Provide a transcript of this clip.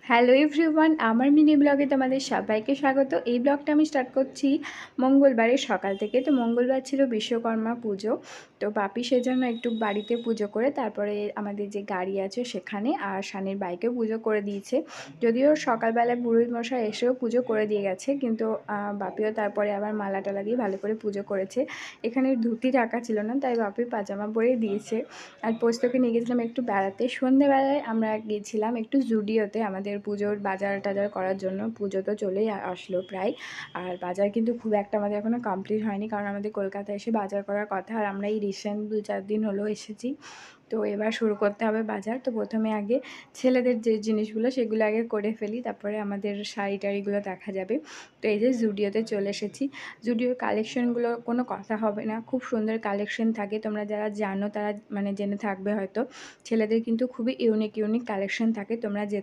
Hello everyone, আমার mini ব্লগে তোমাদের সবাইকে স্বাগত। এই ব্লগটা আমি স্টার্ট করছি মঙ্গলবারের সকাল থেকে। তো মঙ্গলবার ছিল বিশ্বকর্মা পুজো। তো বাপি সেজন্য একটু বাড়িতে পুজো করে তারপরে আমাদের যে গাড়ি আছে সেখানে আর শানির বাইকেও পুজো করে দিয়েছে। যদিও সকালবেলায় পুরোহিত মশাই এসেও পুজো করে দিয়ে গেছে, কিন্তু বাপিও তারপরে আবার মালা টালা দিয়ে ভালো করে পুজো করেছে। এখানে ধুতি রাখা ছিল না, তাই বাপি পাজামা পরে দিয়েছে। আর পোস্তকে নিয়ে গেছিলাম একটু বেড়াতে। সন্ধ্যেবেলায় আমরা গিয়েছিলাম একটু জুডিওতে আমাদের পুজোর বাজার টাজার করার জন্য। পুজো তো চলেই আসলো প্রায়, আর বাজার কিন্তু খুব একটা আমাদের এখনও কমপ্লিট হয়নি, কারণ আমাদের কলকাতায় এসে বাজার করার কথা, আর আমরা এই রিসেন্ট 2-4 দিন হলো এসেছি। তো এবার শুরু করতে হবে বাজার। তো প্রথমে আগে ছেলেদের যে জিনিসগুলো সেগুলো আগে করে ফেলি, তারপরে আমাদের শাড়ি টাড়িগুলো দেখা যাবে। তো এই যে জুডিওতে চলে এসেছি। জুডিওর কালেকশনগুলো কোনো কথা হবে না, খুব সুন্দর কালেকশন থাকে। তোমরা যারা জানো তারা মানে জেনে থাকবে হয়তো। ছেলেদের কিন্তু খুবই ইউনিক ইউনিক কালেকশন থাকে, তোমরা